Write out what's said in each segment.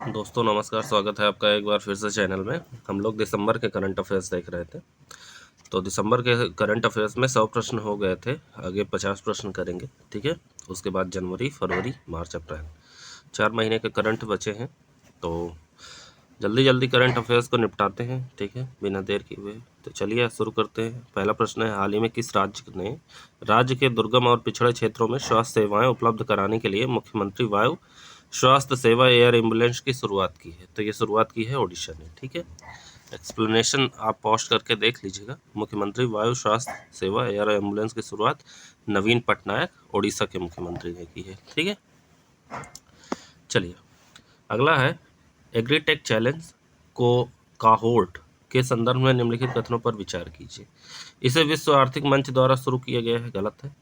दोस्तों नमस्कार, स्वागत है आपका एक बार फिर से चैनल में। हम लोग दिसंबर के करंट अफेयर्स देख रहे थे। तो दिसंबर के करंट अफेयर्स में 100 प्रश्न हो गए थे, आगे 50 प्रश्न करेंगे, ठीक है। उसके बाद जनवरी, फरवरी, मार्च, अप्रैल 4 महीने के करंट बचे हैं। तो जल्दी जल्दी करंट अफेयर्स को निपटाते हैं, ठीक है, बिना देर किए हुए। तो चलिए शुरू करते हैं। पहला प्रश्न है, हाल ही में किस राज्य ने राज्य के दुर्गम और पिछड़े क्षेत्रों में स्वास्थ्य सेवाएं उपलब्ध कराने के लिए मुख्यमंत्री वायु स्वास्थ्य सेवा एयर एम्बुलेंस की शुरुआत की है? तो ये शुरुआत की है ओडिशा ने, ठीक है। एक्सप्लेनेशन आप पोस्ट करके देख लीजिएगा। मुख्यमंत्री वायु स्वास्थ्य सेवा एयर एम्बुलेंस की शुरुआत नवीन पटनायक ओडिशा के मुख्यमंत्री ने की है, ठीक है। चलिए अगला है, एग्रीटेक चैलेंज को काहोर्ट के संदर्भ में निम्नलिखित कथनों पर विचार कीजिए। इसे विश्व आर्थिक मंच द्वारा शुरू किया गया है, गलत है।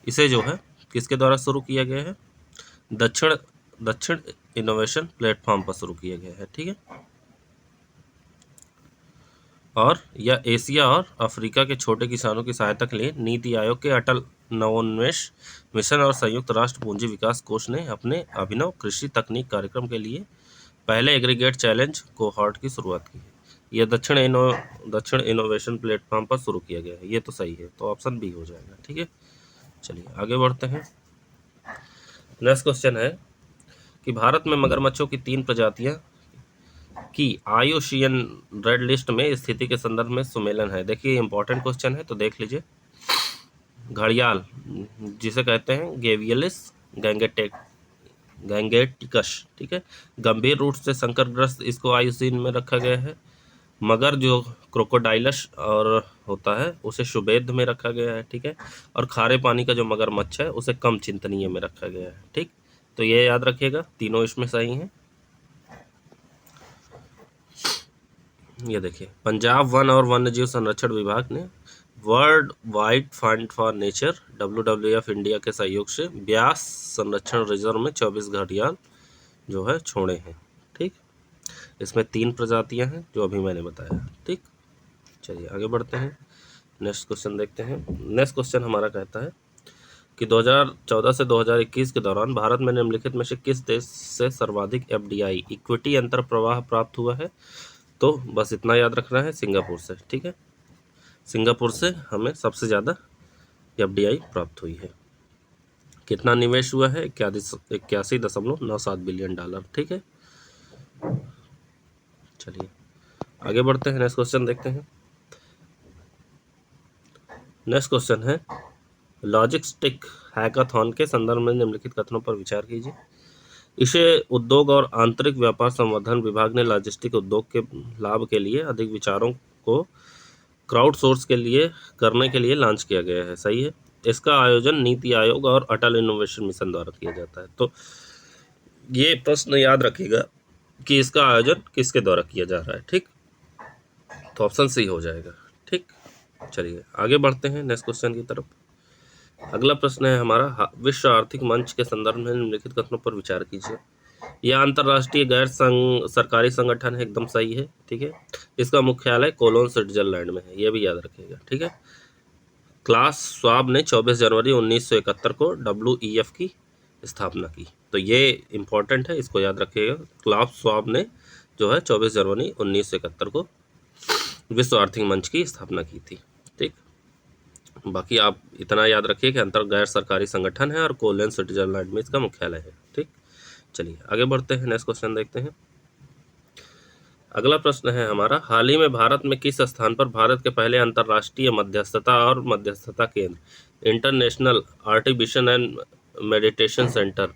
इसे जो है किसके द्वारा शुरू किया गया है? दक्षिण इनोवेशन प्लेटफॉर्म पर शुरू किया गया है, ठीक है। और यह एशिया और अफ्रीका के छोटे किसानों की सहायता के लिए नीति आयोग के अटल नवोन्मेष मिशन और संयुक्त राष्ट्र पूंजी विकास कोष ने अपने अभिनव कृषि तकनीक कार्यक्रम के लिए पहले एग्रीगेट चैलेंज कोहॉर्ट की शुरुआत की है। यह दक्षिण इनोवेशन प्लेटफॉर्म पर शुरू किया गया है। ये तो सही है, तो ऑप्शन बी हो जाएगा, ठीक है। चलिए आगे बढ़ते हैं। नेक्स्ट क्वेश्चन है कि भारत में मगरमच्छों की 3 प्रजातियां की आईयूसीएन रेड लिस्ट में स्थिति के संदर्भ में सुमेलन है। देखिए इंपॉर्टेंट क्वेश्चन है, तो देख लीजिए। घड़ियाल, जिसे कहते हैं गेवियलिस गैंगेटिकस, ठीक है, गंभीर रूप से संकटग्रस्त, इसको आईयूसीएन में रखा गया है। मगर जो क्रोकोडाइलस और होता है उसे शुभेद में रखा गया है, ठीक है। और खारे पानी का जो मगरमच्छ है उसे कम चिंतनीय में रखा गया है, ठीक। तो ये याद रखिएगा, तीनों इसमें सही हैं। ये देखिए, पंजाब वन और वन्यजीव संरक्षण विभाग ने world wide fund for nature WWF India के सहयोग से ब्यास संरक्षण रिजर्व में 24 घड़ियाल जो है छोड़े हैं, ठीक। इसमें 3 प्रजातियां हैं जो अभी मैंने बताया, ठीक। चलिए आगे बढ़ते हैं, नेक्स्ट क्वेश्चन देखते हैं। नेक्स्ट क्वेश्चन हमारा कहता है कि 2014 से 2021 के दौरान भारत में निम्नलिखित में से किस देश से सर्वाधिक FDI इक्विटी अंतर प्रवाह प्राप्त हुआ है? तो बस इतना याद रखना है, सिंगापुर से, ठीक है। सिंगापुर से हमें सबसे ज़्यादा FDI प्राप्त हुई है। कितना निवेश हुआ है? 81.97 बिलियन डॉलर, ठीक है। चलिए आगे बढ़ते हैं, नेक्स्ट क्वेश्चन देखते हैं। नेक्स्ट क्वेश्चन है, लॉजिस्टिक हैकाथॉन के संदर्भ में निम्नलिखित कथनों पर विचार कीजिए। इसे उद्योग और आंतरिक व्यापार संवर्धन विभाग ने लॉजिस्टिक उद्योग के लाभ के लिए अधिक विचारों को क्राउड सोर्स के लिए करने के लिए लॉन्च किया गया है, सही है। इसका आयोजन नीति आयोग और अटल इनोवेशन मिशन द्वारा किया जाता है। तो ये प्रश्न याद रखिएगा कि इसका आयोजन किसके द्वारा किया जा रहा है, ठीक। तो ऑप्शन सी हो जाएगा, ठीक। चलिए आगे बढ़ते हैं नेक्स्ट क्वेश्चन की तरफ। अगला प्रश्न है हमारा, विश्व आर्थिक मंच के संदर्भ में निम्नलिखित कथनों पर विचार कीजिए। यह अंतर्राष्ट्रीय गैर सरकारी संगठन है, एकदम सही है, ठीक है। इसका मुख्यालय कोलोन स्विट्जरलैंड में है, यह भी याद रखिएगा, ठीक है। क्लास स्वाब ने 24 जनवरी 1971 को WEF की स्थापना की। तो ये इंपॉर्टेंट है, इसको याद रखिएगा। क्लास स्वाब ने जो है 24 जनवरी 1971 को विश्व आर्थिक मंच की स्थापना की थी, ठीक। बाकी आप इतना याद रखिए कि अंतर गैर सरकारी संगठन है और कोलोन स्विट्जरलैंड में इसका मुख्यालय है, ठीक। चलिए आगे बढ़ते हैं, नेक्स्ट क्वेश्चन देखते हैं। अगला प्रश्न है हमारा, हाल ही में भारत में किस स्थान पर भारत के पहले अंतर्राष्ट्रीय मध्यस्थता केंद्र international artificial and meditation centre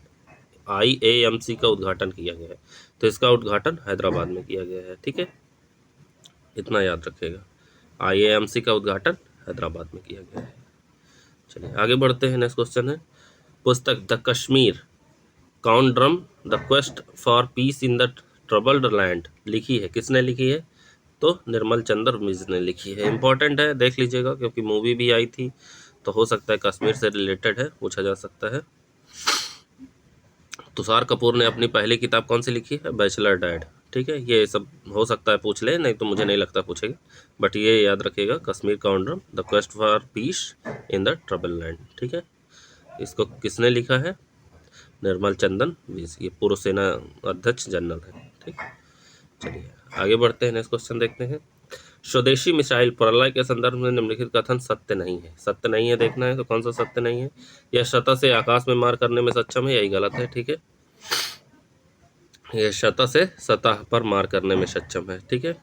IAMC का उद्घाटन किया गया है? तो इसका उद्घाटन हैदराबाद में किया गया है, ठीक है। इतना याद रखिएगा, IAMC का उद्घाटन हैदराबाद में किया गया है। चलिए आगे बढ़ते हैं, नेक्स्ट क्वेश्चन है, पुस्तक the Kashmir conundrum the quest for peace in the troubled land लिखी है, किसने लिखी है? तो निर्मल चंद्र मिश्र ने लिखी है। इंपॉर्टेंट है, देख लीजिएगा, क्योंकि मूवी भी आई थी, तो हो सकता है कश्मीर से रिलेटेड है, पूछा जा सकता है। तुषार कपूर ने अपनी पहली किताब कौन सी लिखी है? बैचलर डैड, ठीक है। ये सब हो सकता है पूछ ले, नहीं तो मुझे नहीं लगता पूछेगा, बट ये याद रखिएगा, Kashmir conundrum the quest for peace in the trouble land, ठीक है। इसको किसने लिखा है? निर्मल चंदन मिश्र, ये पूर्व सेना अध्यक्ष जनरल है। ठीक, चलिए आगे बढ़ते हैं, नेक्स्ट क्वेश्चन देखते हैं। स्वदेशी मिसाइल प्रलय के संदर्भ में निम्नलिखित कथन सत्य नहीं है। सत्य नहीं है देखना है, तो कौन सा सत्य नहीं है? यह सतह से आकाश में मार करने में सक्षम है, यही गलत है। ठीक है, यह सतह से सतह पर मार करने में सक्षम है। ठीक है,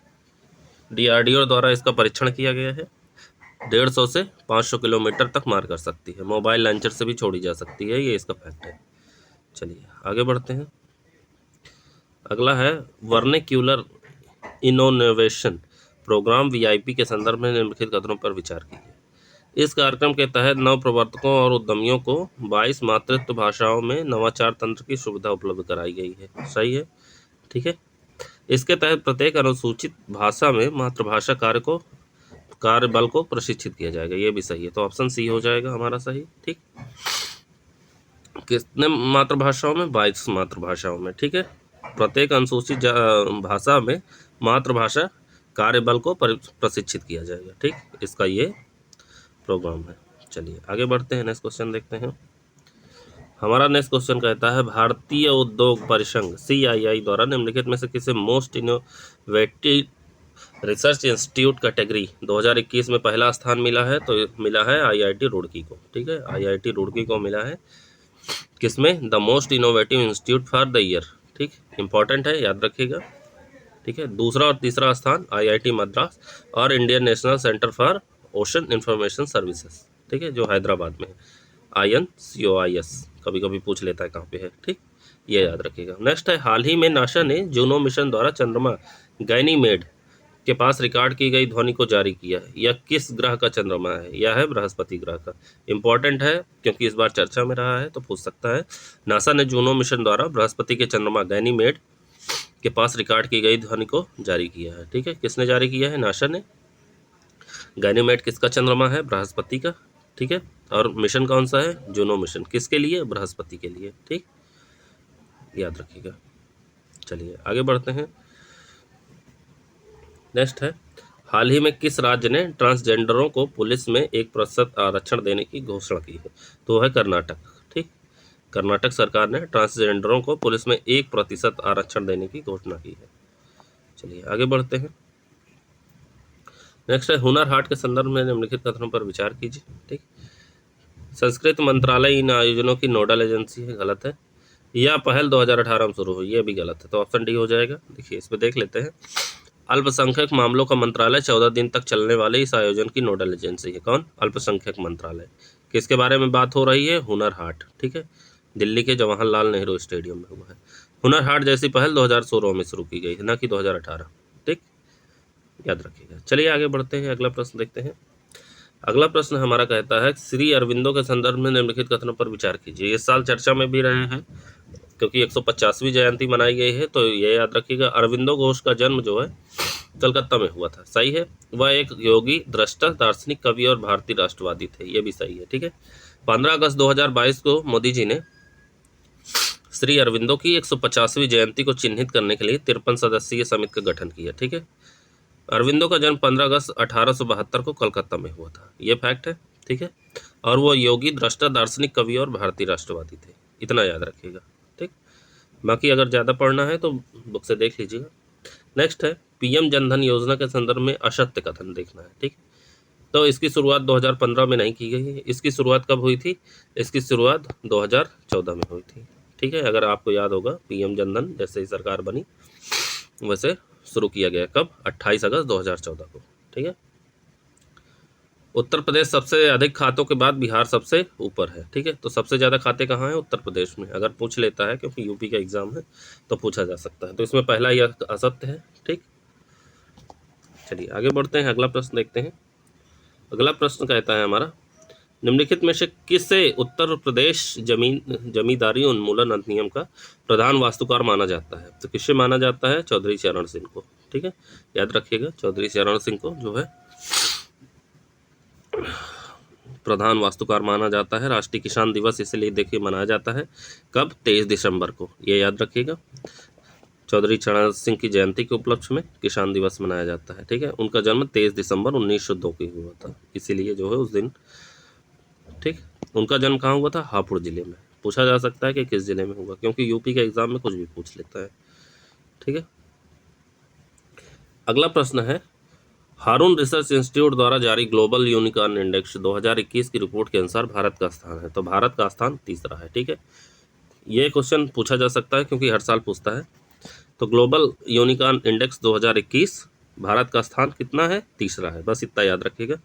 DRDO द्वारा इसका परीक्षण किया गया है। 150 से 500 किलोमीटर तक मार कर सकती है, मोबाइल लॉन्चर से भी छोड़ी जा सकती है, ये इसका फैक्ट है। चलिए आगे बढ़ते हैं। अगला है वर्निक्यूलर इनोवेशन प्रोग्राम VIP के संदर्भ में निम्नलिखित कथनों पर विचार कीजिए। इस कार्यक्रम के तहत नव प्रवर्तकों और उद्यमियों को 22 मातृत्व भाषाओं में नवाचार तंत्र की सुविधा उपलब्ध कराई गई है। सही है। ठीक है, इसके तहत प्रत्येक अनुसूचित भाषा में मातृभाषा कार्यबल को प्रशिक्षित किया जाएगा, ये भी सही है। तो ऑप्शन सी हो जाएगा हमारा सही। ठीक, कितने मातृभाषाओं में? 22 मातृभाषाओं में। ठीक है, प्रत्येक अनुसूचित भाषा में मातृभाषा कार्यबल को प्रशिक्षित किया जाएगा। ठीक, इसका ये प्रोग्राम है। चलिए आगे बढ़ते हैं, नेक्स्ट क्वेश्चन देखते हैं। हमारा नेक्स्ट क्वेश्चन कहता है भारतीय उद्योग परिसंघ CII द्वारा निम्नलिखित में से किसे most innovative research institute category 2021 में पहला स्थान मिला है? तो मिला है IIT रुड़की को। ठीक है, IIT रुड़की को मिला है किसमें? The most innovative institute for the year. ठीक, इंपॉर्टेंट है, याद रखिएगा। ठीक है, दूसरा और तीसरा स्थान IIT मद्रास और Indian national centre for ocean information services. ठीक है, जो हैदराबाद में है, INCOIS, कभी कभी पूछ लेता है कहाँ पे है। ठीक, ये याद रखिएगा। नेक्स्ट है हाल ही में नासा ने जूनो मिशन द्वारा चंद्रमा गैनीमेड के पास रिकॉर्ड की गई ध्वनि को जारी किया है। यह किस ग्रह का चंद्रमा है? यह है बृहस्पति ग्रह का। इंपॉर्टेंट है क्योंकि इस बार चर्चा में रहा है, तो पूछ सकता है। नासा ने जूनो मिशन द्वारा बृहस्पति के चंद्रमा गैनीमेड के पास रिकॉर्ड की गई ध्वनि को जारी किया है। ठीक है, किसने जारी किया है? नासा ने। गैनीमेड किसका चंद्रमा है? बृहस्पति का। ठीक है, और मिशन कौन सा है? Juno mission. किसके लिए? बृहस्पति के लिए। ठीक, याद रखिएगा। चलिए आगे बढ़ते हैं। नेक्स्ट है हाल ही में किस राज्य ने ट्रांसजेंडरों को पुलिस में 1% आरक्षण देने की घोषणा की है? तो है कर्नाटक। ठीक, कर्नाटक सरकार ने ट्रांसजेंडरों को पुलिस में 1% आरक्षण देने की घोषणा की है। चलिए आगे बढ़ते हैं। नेक्स्ट है हुनर हाट के संदर्भ में निम्नलिखित कथनों पर विचार कीजिए। ठीक, संस्कृत मंत्रालय इन आयोजनों की नोडल एजेंसी है, गलत है। यह पहल 2018 में शुरू हुई, ये भी गलत है। तो ऑप्शन डी हो जाएगा। देखिए इस पर देख लेते हैं। अल्पसंख्यक मामलों का मंत्रालय 14 दिन तक चलने वाले इस आयोजन की नोडल एजेंसी है। कौन? अल्पसंख्यक मंत्रालय। किसके बारे में बात हो रही है? हुनर हाट। ठीक है, दिल्ली के जवाहरलाल नेहरू स्टेडियम में हुआ है। हुनर हाट जैसी पहल 2016 में शुरू की गई है, न कि 2018। ठीक, याद रखिएगा। चलिए आगे बढ़ते हैं, अगला प्रश्न देखते हैं। अगला प्रश्न हमारा कहता है श्री अरविंदो के संदर्भ में निम्नलिखित कथनों पर विचार कीजिए। इस साल चर्चा में भी रहे हैं क्योंकि 150वीं जयंती मनाई गई है, तो ये याद रखिएगा। अरविंदो घोष का जन्म जो है कलकत्ता में हुआ था। सही है। वह एक योगी, दृष्टा, दार्शनिक, कवि और भारतीय राष्ट्रवादी थे, ये भी सही है। ठीक है, 15 अगस्त 2022 को मोदी जी ने श्री अरविंदो की 150वीं जयंती को चिन्हित करने के लिए 53 सदस्यीय समिति का गठन किया। ठीक है, अरविंदो का जन्म 15 अगस्त 1872 को कलकत्ता में हुआ था, ये फैक्ट है। ठीक है, और वो योगी, दृष्टा, दार्शनिक, कवि और भारतीय राष्ट्रवादी थे, इतना याद रखिएगा। ठीक, बाकी अगर ज़्यादा पढ़ना है तो बुक से देख लीजिएगा। नेक्स्ट है PM जनधन योजना के संदर्भ में असत्य कथन देखना है। ठीक, तो इसकी शुरुआत 2015 में नहीं की गई है। इसकी शुरुआत कब हुई थी? इसकी शुरुआत 2014 में हुई थी। ठीक है, अगर आपको याद होगा PM जनधन जैसे ही सरकार बनी वैसे शुरू किया गया। कब? 28 अगस्त 2014 को। ठीक है, उत्तर प्रदेश सबसे अधिक खातों के बाद बिहार सबसे ऊपर है। ठीक है, तो सबसे ज़्यादा खाते कहाँ हैं? उत्तर प्रदेश में। अगर पूछ लेता है, क्योंकि यूपी का एग्जाम है तो पूछा जा सकता है, तो इसमें पहला यह असत्य है। ठीक, चलिए आगे बढ़ते हैं, अगला प्रश्न देखते हैं। अगला प्रश्न कहता है हमारा निम्नलिखित में से किसे उत्तर प्रदेश जमींदारी उन्मूलन अधिनियम का प्रधान वास्तुकार माना जाता है? तो किससे माना जाता है? चौधरी चरण सिंह को। ठीक है, याद रखिएगा, चौधरी चरण सिंह को जो है प्रधान वास्तुकार माना जाता है। राष्ट्रीय किसान दिवस इसलिए देखिए मनाया जाता है कब? 23 दिसंबर को, ये याद रखिएगा। चौधरी चरण सिंह की जयंती के उपलक्ष्य में किसान दिवस मनाया जाता है। ठीक है, उनका जन्म 23 दिसंबर 1902 को हुआ था, इसीलिए जो है उस दिन। ठीक, उनका जन्म कहाँ हुआ था? हापुड़ जिले में। पूछा जा सकता है कि किस जिले में हुआ, क्योंकि यूपी के एग्जाम में कुछ भी पूछ लेता है। ठीक है। अगला प्रश्न है, हारून रिसर्च इंस्टीट्यूट द्वारा जारी ग्लोबल यूनिकॉर्न इंडेक्स 2021 की रिपोर्ट के अनुसार भारत का स्थान है, तो भारत का स्थान तीसरा है। ठीक है, ये क्वेश्चन पूछा जा सकता है क्योंकि हर साल पूछता है। तो ग्लोबल यूनिकॉर्न इंडेक्स 2021 भारत का स्थान कितना है? तीसरा है, बस इतना याद रखिएगा।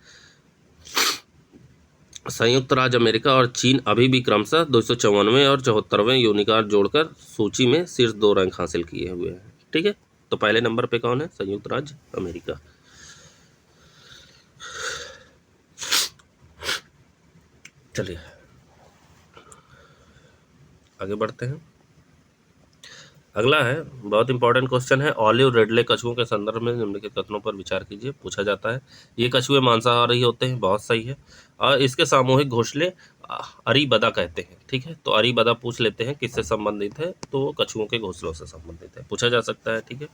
संयुक्त राज्य अमेरिका और चीन अभी भी क्रमशः 294वें और 74वें यूनिकॉर्न जोड़कर सूची में शीर्ष 2 रैंक हासिल किए हुए हैं। ठीक है, तो पहले नंबर पे कौन है? संयुक्त राज्य अमेरिका। चलिए आगे बढ़ते हैं। अगला है, बहुत इंपॉर्टेंट क्वेश्चन है, ऑलिव रिडले कछुओं के संदर्भ में निम्नलिखित कथनों पर विचार कीजिए। पूछा जाता है, ये कछुए मांसाहारी होते हैं, बहुत सही है। और इसके सामूहिक घोंसले अरीबदा कहते हैं। ठीक है, तो अरीबदा पूछ लेते हैं किससे संबंधित है, तो वो कछुओं के घोंसलों से संबंधित है, पूछा जा सकता है। ठीक है,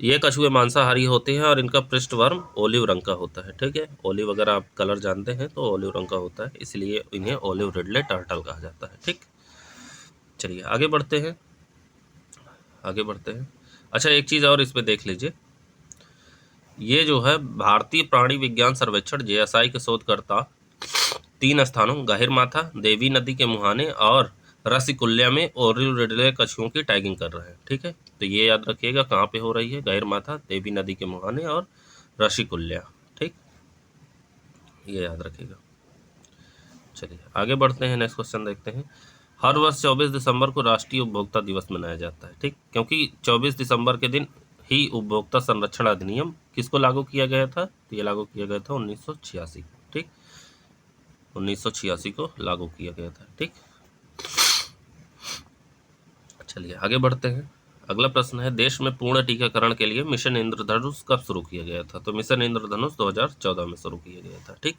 ये कछुए मांसाहारी होते हैं और इनका पृष्ठवर्म ओलिव रंग का होता है। ठीक है, ओलिव अगर आप कलर जानते हैं तो ओलिव रंग का होता है, इसलिए इन्हें ऑलिव रिडले टर्टल कहा जाता है। ठीक, चलिए आगे बढ़ते हैं। अच्छा, एक चीज़ और इसमें देख लीजिए, ये जो है भारतीय प्राणी विज्ञान सर्वेक्षण जेएसआई के शोधकर्ता 3 स्थानों गहिरमाथा, देवी नदी के मुहाने और रसिकुल्या में ओलिव रिडले कछुओं की टैगिंग कर रहे हैं। ठीक है, तो ये याद रखिएगा कहाँ पे हो रही है, गहिरमाथा, देवी नदी के मुहाने और रसिकुल्या। ठीक, ये याद रखिएगा। चलिए आगे बढ़ते हैं, नेक्स्ट क्वेश्चन देखते हैं। हर वर्ष 24 दिसंबर को राष्ट्रीय उपभोक्ता दिवस मनाया जाता है। ठीक, क्योंकि 24 दिसंबर के दिन ही उपभोक्ता संरक्षण अधिनियम किसको लागू किया गया था? तो ये लागू किया गया था 1986। ठीक, 1986 को लागू किया गया था। ठीक, चलिए आगे बढ़ते हैं। अगला प्रश्न है, देश में पूर्ण टीकाकरण के लिए मिशन इंद्रधनुष कब शुरू किया गया था? तो मिशन इंद्रधनुष 2014 में शुरू किया गया था। ठीक,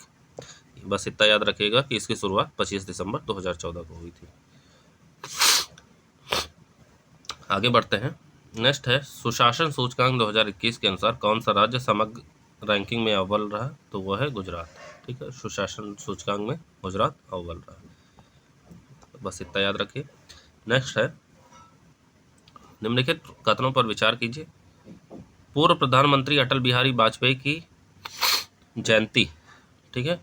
बस इतना याद रखिएगा कि इसकी शुरुआत 25 दिसंबर 2014 को हुई थी। आगे बढ़ते हैं। नेक्स्ट है, सुशासन सूचकांक 2021 के अनुसार कौन सा राज्य समग्र रैंकिंग में अव्वल रहा? तो वह है गुजरात। ठीक है, सुशासन सूचकांक में गुजरात अव्वल रहा, बस इतना याद रखिए। नेक्स्ट है, निम्नलिखित कथनों पर विचार कीजिए। पूर्व प्रधानमंत्री अटल बिहारी वाजपेयी की जयंती, ठीक है,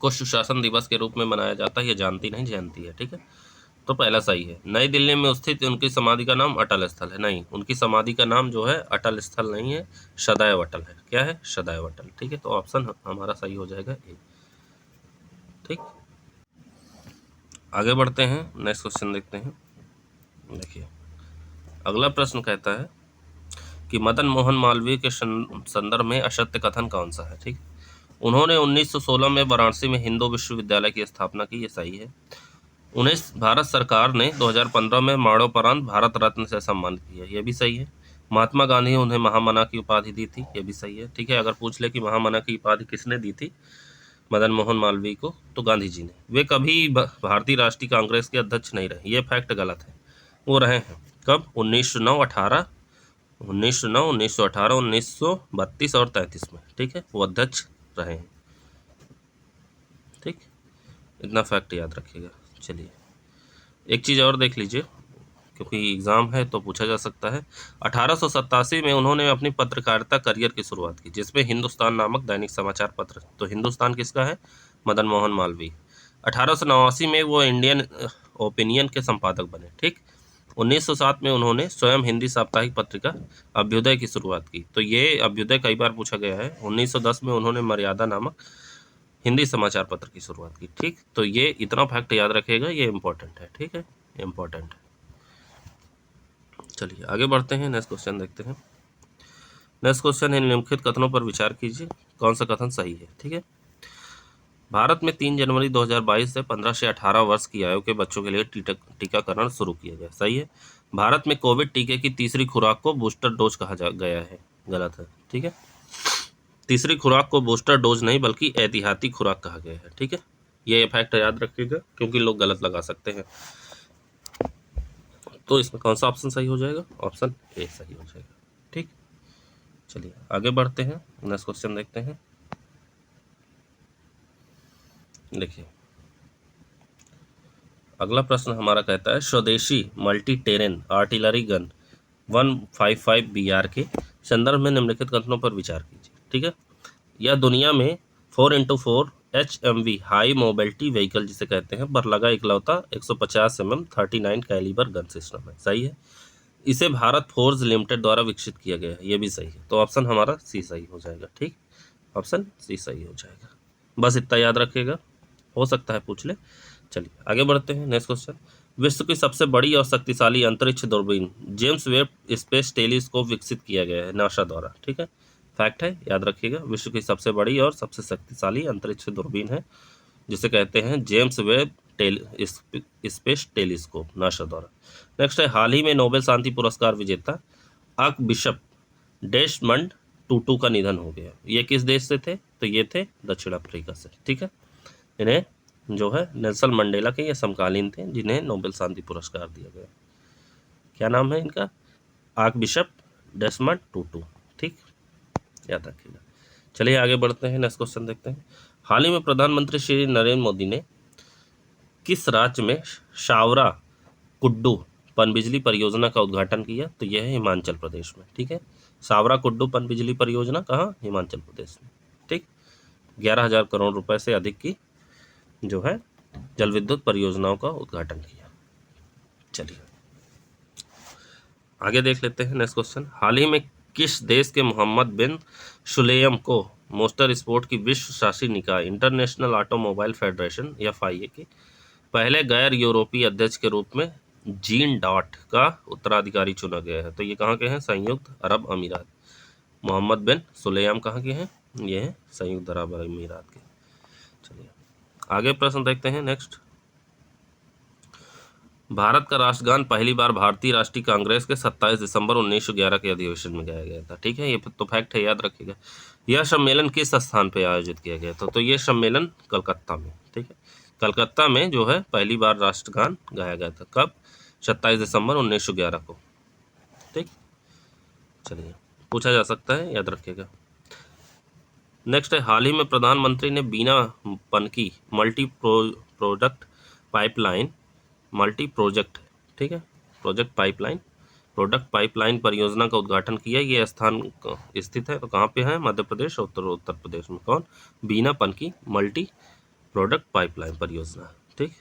को सुशासन दिवस के रूप में मनाया जाता है, ये जानती नहीं, जयंती है। ठीक है, तो पहला सही है। नई दिल्ली में स्थित उनकी समाधि का नाम अटल स्थल है। नहीं, उनकी समाधि का नाम जो है अटल स्थल नहीं है, सदैव अटल है। क्या है? सदैव अटल। ठीक है, तो ऑप्शन हमारा सही हो जाएगा ए। ठीक, आगे बढ़ते हैं, नेक्स्ट क्वेश्चन देखते हैं। देखिए अगला प्रश्न कहता है कि मदन मोहन मालवीय के संदर्भ में असत्य कथन कौन सा है? ठीक, उन्होंने 1916 में वाराणसी में हिंदू विश्वविद्यालय की स्थापना की, ये सही है। उन्हें भारत सरकार ने 2015 में मरणोपरांत भारत रत्न से सम्मानित किया, यह भी सही है। महात्मा गांधी ने उन्हें महामना की उपाधि दी थी, यह भी सही है। ठीक है, अगर पूछ ले कि महामना की उपाधि किसने दी थी मदन मोहन मालवीय को, तो गांधी जी ने। वे कभी भारतीय राष्ट्रीय कांग्रेस के अध्यक्ष नहीं रहे, ये फैक्ट गलत है। वो रहे हैं कब? 1909, 18, 1909, 1918, 1932 और 33 में। ठीक है, वो अध्यक्ष रहे हैं। ठीक, इतना फैक्ट याद रखिएगा। चलिए एक चीज़ और देख लीजिए, क्योंकि एग्ज़ाम है तो पूछा जा सकता है। 1887 में उन्होंने अपनी पत्रकारिता करियर की शुरुआत की, जिसमें हिंदुस्तान नामक दैनिक समाचार पत्र, तो हिंदुस्तान किसका है? मदन मोहन मालवीय। 1889 में वो इंडियन ओपिनियन के संपादक बने। ठीक, 1907 में उन्होंने स्वयं हिंदी साप्ताहिक पत्रिका अभ्युदय की शुरुआत की, तो ये अभ्युदय कई बार पूछा गया है। 1910 में उन्होंने मर्यादा नामक हिंदी समाचार पत्र की शुरुआत की। ठीक, तो ये इतना फैक्ट याद रखिएगा, ये इंपॉर्टेंट है। ठीक है, इंपॉर्टेंट है। चलिए आगे बढ़ते हैं, नेक्स्ट क्वेश्चन देखते हैं। नेक्स्ट क्वेश्चन है, निम्नलिखित कथनों पर विचार कीजिए, कौन सा कथन सही है? ठीक है, भारत में 3 जनवरी 2022 से 15 से 18 वर्ष की आयु के बच्चों के लिए टीकाकरण शुरू किया गया, सही है। भारत में कोविड टीके की तीसरी खुराक को बूस्टर डोज कहा गया है, गलत है। ठीक है, तीसरी खुराक को बूस्टर डोज नहीं बल्कि एहतियाती खुराक कहा गया है। ठीक है, ये फैक्ट याद रखिएगा क्योंकि लोग गलत लगा सकते हैं। तो इसमें कौन सा ऑप्शन सही हो जाएगा? ऑप्शन ए सही हो जाएगा। ठीक, चलिए आगे बढ़ते हैं, नेक्स्ट क्वेश्चन देखते हैं। देखिए अगला प्रश्न हमारा कहता है, स्वदेशी multi terrain artillery gun 155 BR के संदर्भ में निम्नलिखित कथनों पर विचार कीजिए। ठीक है, यह दुनिया में 4x4 HMV high mobility vehicle जिसे कहते हैं पर लगा इकलौता 150 mm 39 कैलिबर गन सिस्टम है। सही है। इसे भारत फोर्ज लिमिटेड द्वारा विकसित किया गया है। ये भी सही है। तो ऑप्शन हमारा सी सही हो जाएगा। ठीक, ऑप्शन सी सही हो जाएगा। बस इतना याद रखिएगा, हो सकता है पूछ ले। चलिए आगे बढ़ते हैं। नेक्स्ट क्वेश्चन, विश्व की सबसे बड़ी और शक्तिशाली अंतरिक्ष दूरबीन जेम्स वेब स्पेस टेलीस्कोप विकसित किया गया है नासा द्वारा। ठीक है, फैक्ट है, याद रखिएगा। विश्व की सबसे बड़ी और सबसे शक्तिशाली अंतरिक्ष दूरबीन है जिसे कहते हैं James Webb space telescope, NASA द्वारा। नेक्स्ट है, हाल ही में नोबेल शांति पुरस्कार विजेता आर्क बिशप डेसमंड टूटू का निधन हो गया। ये किस देश से थे? तो ये थे दक्षिण अफ्रीका से। ठीक है, इन्हें जो है नेल्सन मंडेला के ये समकालीन थे जिन्हें नोबेल शांति पुरस्कार दिया गया। क्या नाम है इनका? Archbishop Desmond Tutu. ठीक, याद रखिएगा। चलिए आगे बढ़ते हैं। नेक्स्ट क्वेश्चन देखते हैं। हाल ही में प्रधानमंत्री श्री नरेंद्र मोदी ने किस राज्य में शावरा कुड्डू पनबिजली परियोजना का उद्घाटन किया? तो यह है हिमाचल प्रदेश में। ठीक है, सावरा कुड्डू पनबिजली परियोजना कहाँ? हिमाचल प्रदेश में। ठीक, 11,000 करोड़ रुपए से अधिक की जो है जल विद्युत परियोजनाओं का उद्घाटन किया। चलिए आगे देख लेते हैं। नेक्स्ट क्वेश्चन, हाल ही में किस देश के मोहम्मद बिन सुलेम को मोटर स्पोर्ट की विश्व शासी निकाय इंटरनेशनल ऑटोमोबाइल फेडरेशन FIA के पहले गैर यूरोपीय अध्यक्ष के रूप में जीन डॉट का उत्तराधिकारी चुना गया है? तो ये कहाँ के हैं? संयुक्त अरब अमीरात। मोहम्मद बिन सुलेम कहाँ के हैं? ये हैं संयुक्त अरब अमीरात के। चलिए आगे प्रश्न देखते हैं। नेक्स्ट, भारत का राष्ट्रगान पहली बार भारतीय राष्ट्रीय कांग्रेस के 27 दिसंबर 1911 के अधिवेशन में गाया गया था। ठीक है, ये तो फैक्ट है, याद रखिएगा। यह सम्मेलन किस स्थान पर आयोजित किया गया था? तो ये सम्मेलन कलकत्ता में। ठीक है, कलकत्ता में जो है पहली बार राष्ट्रगान गाया गया था। कब? 27 दिसंबर 1911 को। ठीक, चलिए पूछा जा सकता है, याद रखिएगा। नेक्स्ट है, हाल ही में प्रधानमंत्री ने बीना पनकी मल्टी प्रोजेक्ट पाइपलाइन परियोजना का उद्घाटन किया। ये स्थान स्थित है तो कहाँ पे है? मध्य प्रदेश और उत्तर प्रदेश में। कौन? बीना पनकी मल्टी प्रोडक्ट पाइपलाइन परियोजना। ठीक,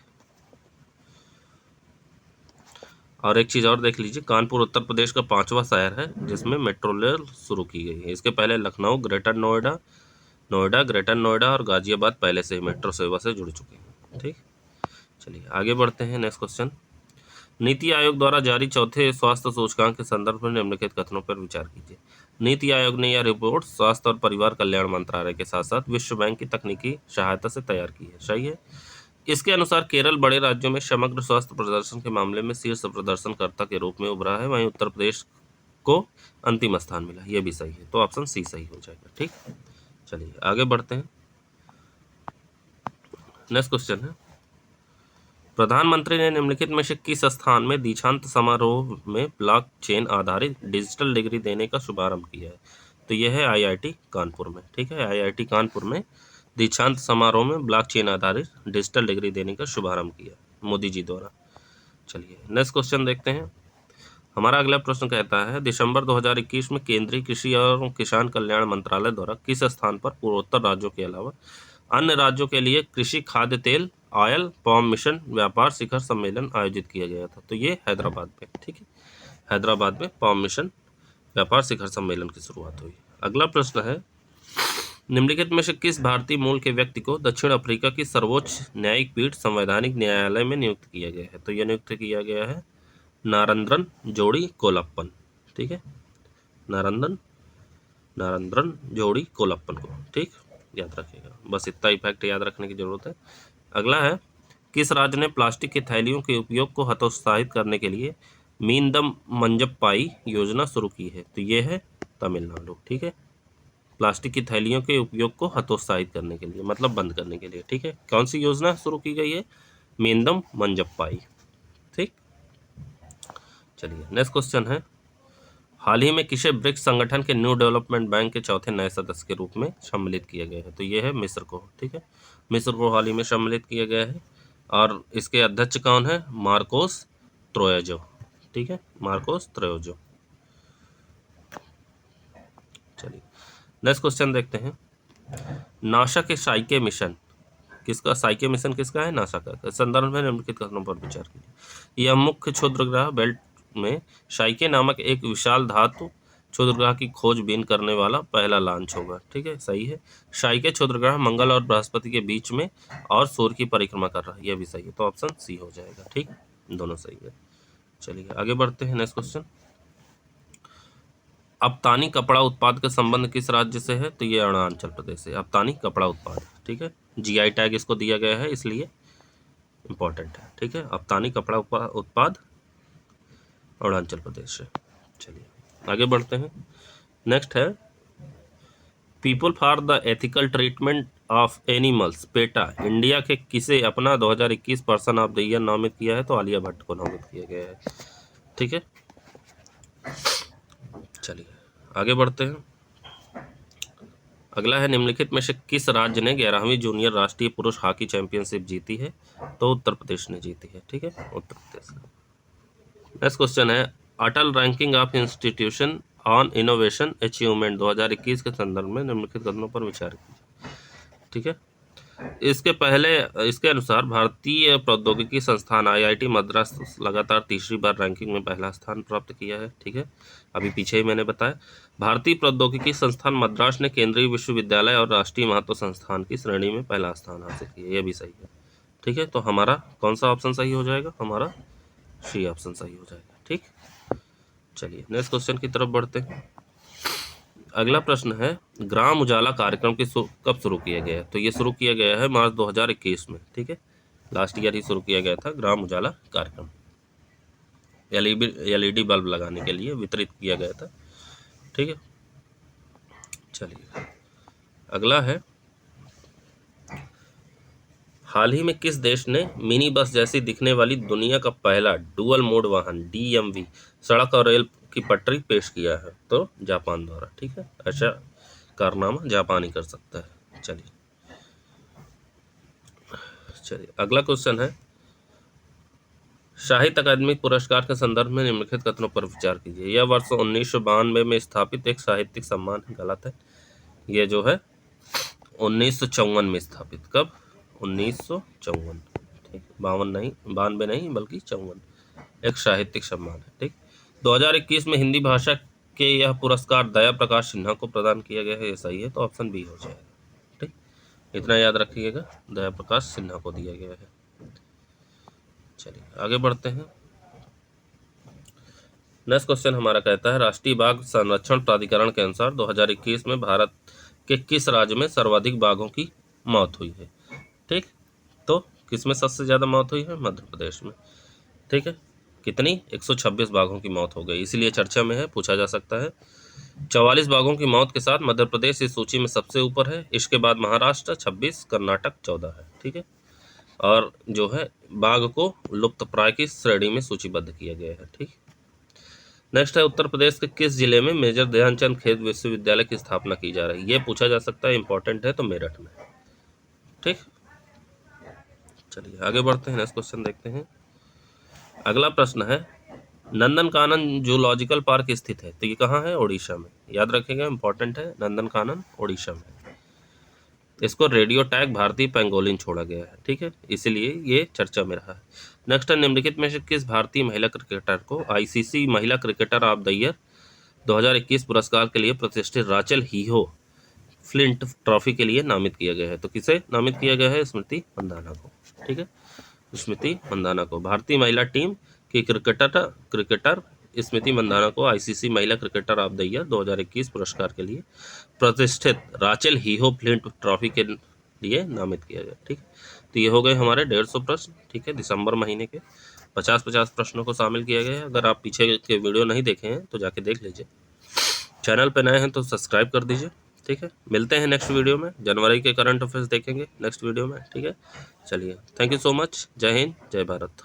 और एक चीज़ और देख लीजिए, कानपुर उत्तर प्रदेश का 5वां शहर है जिसमें मेट्रो रेल शुरू की गई है। इसके पहले लखनऊ, ग्रेटर नोएडा और गाजियाबाद पहले से ही मेट्रो सेवा से जुड़ चुके हैं। ठीक, चलिए आगे बढ़ते हैं। नेक्स्ट क्वेश्चन, नीति आयोग द्वारा जारी चौथे स्वास्थ्य सूचकांक के संदर्भ में निम्नलिखित कथनों पर विचार कीजिए। नीति आयोग ने यह रिपोर्ट स्वास्थ्य और परिवार कल्याण मंत्रालय के साथ साथ विश्व बैंक की तकनीकी सहायता से तैयार की है। सही है। इसके अनुसार केरल बड़े राज्यों में समग्र स्वास्थ्य प्रदर्शन के मामले में शीर्ष प्रदर्शनकर्ता के रूप में उभरा है, वहीं उत्तर प्रदेश को अंतिम स्थान मिला। यह भी सही है, तो ऑप्शन सी सही हो जाएगा। ठीक, चलिए आगे बढ़ते हैं। नेक्स्ट क्वेश्चन है, प्रधानमंत्री ने निम्नलिखित में से किस स्थान में दीक्षांत समारोह में ब्लॉकचेन आधारित डिजिटल डिग्री देने का शुभारंभ किया है? तो यह है IIT कानपुर में। ठीक है, IIT कानपुर में दीक्षांत समारोह में ब्लॉकचेन आधारित डिजिटल डिग्री देने का शुभारंभ किया मोदी जी द्वारा। चलिए नेक्स्ट क्वेश्चन देखते हैं। हमारा अगला प्रश्न कहता है, दिसंबर 2021 में केंद्रीय कृषि और किसान कल्याण मंत्रालय द्वारा किस स्थान पर पूर्वोत्तर राज्यों के अलावा अन्य राज्यों के लिए कृषि खाद्य तेल ऑयल पाम मिशन व्यापार शिखर सम्मेलन आयोजित किया गया था? तो ये हैदराबाद में। ठीक है, हैदराबाद में पाम मिशन व्यापार शिखर सम्मेलन की शुरुआत हुई। अगला प्रश्न है, निम्नलिखित में से किस भारतीय मूल के व्यक्ति को दक्षिण अफ्रीका की सर्वोच्च न्यायिक पीठ संवैधानिक न्यायालय में नियुक्त किया गया है? तो यह नियुक्त किया गया है नारंद्रन जोड़ी कोलप्पन। ठीक है, नारंद्रन जोड़ी कोलप्पन को। ठीक, याद रखिएगा, बस इतना ही फैक्ट याद रखने की जरूरत है। अगला है, किस राज्य ने प्लास्टिक की थैलियों के उपयोग को हतोत्साहित करने के लिए मींदम मंजप्पाई योजना शुरू की है? तो ये है तमिलनाडु। ठीक है, प्लास्टिक की थैलियों के उपयोग को हतोत्साहित करने के लिए मतलब बंद करने के लिए। ठीक है, कौन सी योजना शुरू की गई है? मींदम मंजप्पाई। ठीक, चलिए नेक्स्ट क्वेश्चन है, हाल ही में किसे ब्रिक्स संगठन के न्यू डेवलपमेंट बैंक के चौथे नए सदस्य के रूप में सम्मिलित किया गया है? तो ये है मिस्र को। ठीक है, मिस्र को हाल ही में सम्मिलित किया गया है और इसके अध्यक्ष कौन है? मार्कोस त्रोयाजो। ठीक है, मार्कोस त्रोयाजो। चलिए नेक्स्ट क्वेश्चन देखते हैं। नासा के साइके मिशन किसका, साइके मिशन किसका है, नासा का। संदर्भ में निम्नलिखित कथनों पर विचार कीजिए। यह मुख्य क्षुद्रग्रह बेल्ट में साइके नामक एक विशाल धातु क्षुद्रग्रह की खोजबीन करने वाला पहला लॉन्च होगा। ठीक है, सही है। साइके क्षुद्रग्रह मंगल और बृहस्पति के बीच में और सूर्य की परिक्रमा कर रहा है, यह भी सही है, तो ऑप्शन सी हो जाएगा। ठीक, दोनों सही है। चलिए आगे बढ़ते हैं। नेक्स्ट क्वेश्चन, अबतानी कपड़ा उत्पाद का संबंध किस राज्य से है, तो ये अरुणाचल प्रदेश से अबतानी कपड़ा उत्पाद। ठीक है, जीआई टैग इसको दिया गया है इसलिए इंपॉर्टेंट है। ठीक है, अबतानी कपड़ा उत्पाद अरुणाचल प्रदेश से। चलिए आगे बढ़ते हैं। नेक्स्ट है, people for the ethical treatment of animals PETA India के किसे अपना 2021 पर्सन ऑफ द ईयर नामित किया है, तो आलिया भट्ट को नामित किया गया है। ठीक है, चलिए आगे बढ़ते हैं। अगला है, निम्नलिखित में से किस राज्य ने 11वीं जूनियर राष्ट्रीय पुरुष हॉकी चैंपियनशिप जीती है, तो उत्तर प्रदेश ने जीती है। ठीक है, उत्तर प्रदेश। नेक्स्ट क्वेश्चन है, Atal ranking of institution on innovation achievement 2021 के संदर्भ में निम्नलिखित कथनों पर विचार कीजिए। ठीक है, इसके अनुसार भारतीय प्रौद्योगिकी संस्थान आईआईटी मद्रास लगातार तीसरी बार रैंकिंग में पहला स्थान प्राप्त किया है। ठीक है, अभी पीछे ही मैंने बताया। भारतीय प्रौद्योगिकी संस्थान मद्रास ने केंद्रीय विश्वविद्यालय और राष्ट्रीय महत्व संस्थान की श्रेणी में पहला स्थान हासिल किया, यह भी सही है। ठीक है, तो हमारा कौन सा ऑप्शन सही हो जाएगा, हमारा सी ऑप्शन सही हो जाएगा। ठीक, चलिए नेक्स्ट क्वेश्चन की तरफ बढ़ते हैं। अगला प्रश्न है, ग्राम उजाला कार्यक्रम कब शुरू किया गया है, तो ये शुरू किया गया है मार्च 2021 में। ठीक है, लास्ट ईयर ही शुरू किया गया था ग्राम उजाला कार्यक्रम। एलईडी बल्ब लगाने के लिए वितरित किया गया था। ठीक है, चलिए अगला है, हाल ही में किस देश ने मिनी बस जैसी दिखने वाली दुनिया का पहला डुअल मोड वाहन डीएमवी सड़क और रेल की पटरी पेश किया है, तो जापान द्वारा। ठीक है, ऐसा कारनामा जापान ही कर सकता है। चलिए अगला क्वेश्चन है, साहित्य अकादमी पुरस्कार के संदर्भ में निम्नलिखित कथनों पर विचार कीजिए। यह वर्ष 1992 में स्थापित एक साहित्यिक सम्मान है, गलत है। यह जो है 1954 में स्थापित, कब, 1954। ठीक, 52 नहीं, 92 नहीं बल्कि 54, एक साहित्यिक सम्मान है। ठीक, 2021 में हिंदी भाषा के यह पुरस्कार दया प्रकाश सिन्हा को प्रदान किया गया है, ये सही है, तो ऑप्शन बी हो जाएगा। ठीक, इतना याद रखिएगा, दया प्रकाश सिन्हा को दिया गया है। चलिए आगे बढ़ते हैं। नेक्स्ट क्वेश्चन हमारा कहता है, राष्ट्रीय बाघ संरक्षण प्राधिकरण के अनुसार 2021 में भारत के किस राज्य में सर्वाधिक बाघों की मौत हुई है। ठीक, तो किसमें सबसे ज़्यादा मौत हुई है, मध्य प्रदेश में। ठीक है, कितनी, 126 बाघों की मौत हो गई, इसीलिए चर्चा में है, पूछा जा सकता है। 44 बाघों की मौत के साथ मध्य प्रदेश इस सूची में सबसे ऊपर है। इसके बाद महाराष्ट्र 26, कर्नाटक 14 है। ठीक है, और जो है बाघ को लुप्त प्राय की श्रेणी में सूचीबद्ध किया गया है। ठीक, नेक्स्ट है, उत्तर प्रदेश के किस जिले में मेजर ध्यानचंद खेल विश्वविद्यालय की स्थापना की जा रही है, ये पूछा जा सकता है, इंपॉर्टेंट है, तो मेरठ में। ठीक, चलिए आगे बढ़ते हैं। नेक्स्ट क्वेश्चन देखते हैं। अगला प्रश्न है, नंदनकानन जूलॉजिकल पार्क स्थित है, तो ये कहाँ है, ओडिशा में। याद रखिएगा, इंपॉर्टेंट है, नंदनकानन ओडिशा में। इसको रेडियो टैग भारतीय पेंगोलिन छोड़ा गया है। ठीक है, इसीलिए ये चर्चा में रहा है। नेक्स्ट है, निम्नलिखित में से किस भारतीय महिला क्रिकेटर को आईसीसी महिला क्रिकेटर ऑफ द ईयर 2021 पुरस्कार के लिए प्रतिष्ठित राचेल हीहो फ्लिंट ट्रॉफी के लिए नामित किया गया है, तो किसे नामित किया गया है, स्मृति मंदाना को। ठीक है, स्मृति मंदाना को। भारतीय महिला टीम की क्रिकेटर स्मृति मंदाना को आईसीसी महिला क्रिकेटर ऑफ द ईयर 2021 पुरस्कार के लिए प्रतिष्ठित राचेल हीहो फ्लिंट ट्रॉफी के लिए नामित किया गया। ठीक है, तो ये हो गए हमारे 150 प्रश्न। ठीक है, दिसंबर महीने के 50-50 प्रश्नों को शामिल किया गया है। अगर आप पीछे के वीडियो नहीं देखे हैं तो जाके देख लीजिए। चैनल पर नए हैं तो सब्सक्राइब कर दीजिए। ठीक है, मिलते हैं नेक्स्ट वीडियो में, जनवरी के करंट अफेयर्स देखेंगे नेक्स्ट वीडियो में। ठीक है, चलिए, थैंक यू सो मच, जय हिंद, जय भारत।